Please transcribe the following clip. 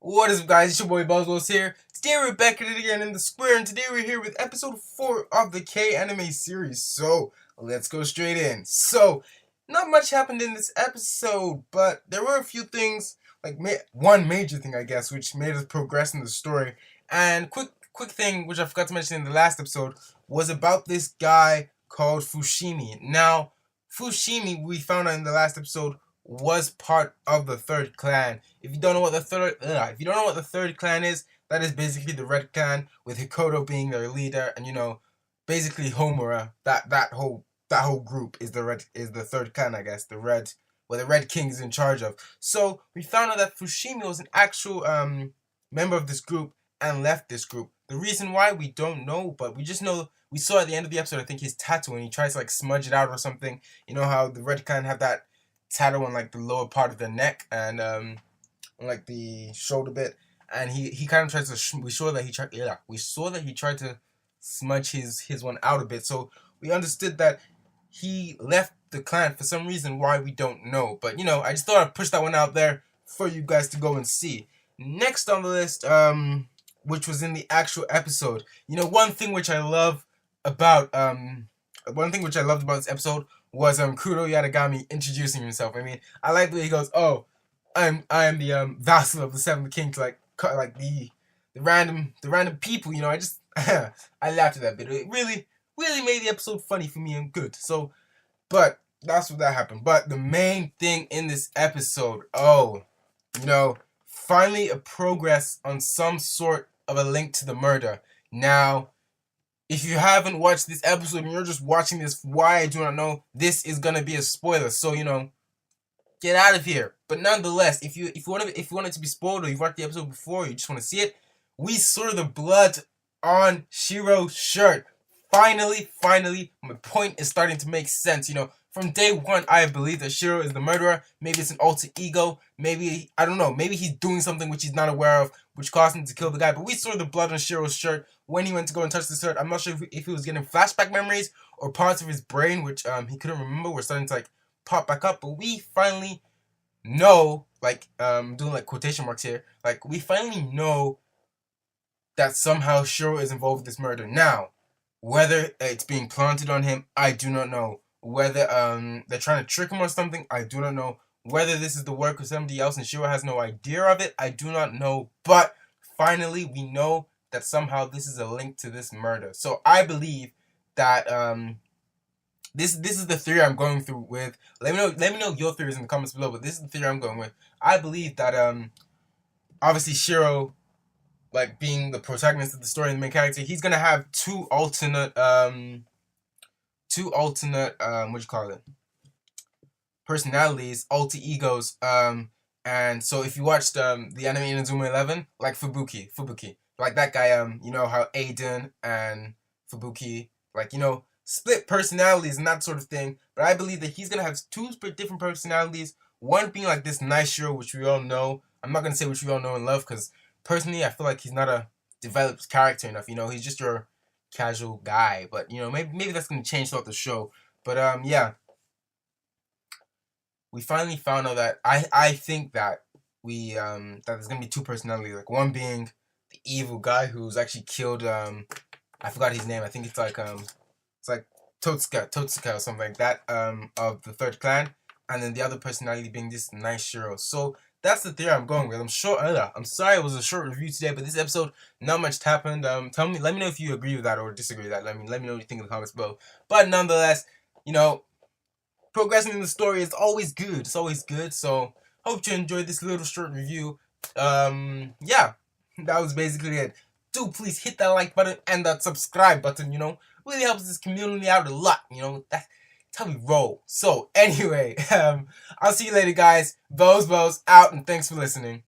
What is up, guys? It's your boy Buzzwolves here. Today we're back at it again in the square, and today we're here with episode 4 of the K anime series. So, let's go straight in. So, not much happened in this episode, but there were a few things, like one major thing, I guess, which made us progress in the story. And quick thing, which I forgot to mention in the last episode, was about this guy called Fushimi. Now, Fushimi, we found out in the last episode, was part of the third clan. If you don't know what the third clan is, that is basically the Red Clan, with Hikoto being their leader, and basically Homura. That whole group is the third clan, I guess. Where the Red King is in charge of. So we found out that Fushimi was an actual member of this group and left this group. The reason why we don't know, but we just know we saw at the end of the episode, I think, his tattoo, and he tries to like smudge it out or something. You know how the Red Clan have that tattoo on like the lower part of the neck and on like the shoulder bit, and he kind of tries to we saw that he tried to smudge his one out a bit, so we understood that he left the clan for some reason why we don't know. But I just thought I'd push that one out there for you guys to go and see. Next on the list, which was in the actual episode, one thing which I loved about this episode was Kuro Yadagami introducing himself. I mean, I like the way he goes, "Oh, I am the vassal of the Seventh King," to like the random people. I just I laughed at that bit. It really made the episode funny for me and good. So, but that's what that happened. But the main thing in this episode, finally a progress on some sort of a link to the murder. Now, if you haven't watched this episode and you're just watching this, why I do not know, this is gonna be a spoiler. So get out of here. But nonetheless, if you want it to be spoiled, or you've watched the episode before, you just want to see it, we saw the blood on Shiro's shirt. Finally, my point is starting to make sense. From day one, I believe that Shiro is the murderer. Maybe it's an alter ego. Maybe, I don't know, maybe he's doing something which he's not aware of, which caused him to kill the guy. But we saw the blood on Shiro's shirt when he went to go and touch the shirt. I'm not sure if he was getting flashback memories or parts of his brain which he couldn't remember were starting to pop back up. But we finally know, doing quotation marks here, we finally know that somehow Shiro is involved with this murder. Now, whether it's being planted on him, I do not know. Whether they're trying to trick him or something, I do not know. Whether this is the work of somebody else and Shiro has no idea of it, I do not know. But finally, we know that somehow this is a link to this murder. So I believe that this is the theory I'm going through with. Let me know your theories in the comments below. But this is the theory I'm going with. I believe that obviously Shiro, being the protagonist of the story and the main character, he's gonna have two alternate personalities, alter egos. And so if you watched the anime Inazuma 11, like Fubuki, like that guy, how Aiden and Fubuki, split personalities and that sort of thing. But I believe that he's gonna have two different personalities. One being like this nice Shiro, which we all know. I'm not gonna say which we all know and love, because personally I feel like he's not a developed character enough. He's just your casual guy. But maybe that's gonna change throughout the show. But yeah, we finally found out that I think that that there's gonna be two personalities. One being the evil guy who's actually killed I forgot his name. I think it's like Totsuka or something like that, of the third clan, and then the other personality being this nice Shiro. So that's the theory I'm going with. I'm sorry it was a short review today, but this episode, not much happened. Let me know if you agree with that or disagree with that. Let me know what you think in the comments below. But nonetheless, progressing in the story is always good. It's always good. So hope you enjoyed this little short review. Yeah, that was basically it. Do please hit that like button and that subscribe button. Really helps this community out a lot. That's how we roll. So anyway, I'll see you later, guys. Bows out, and thanks for listening.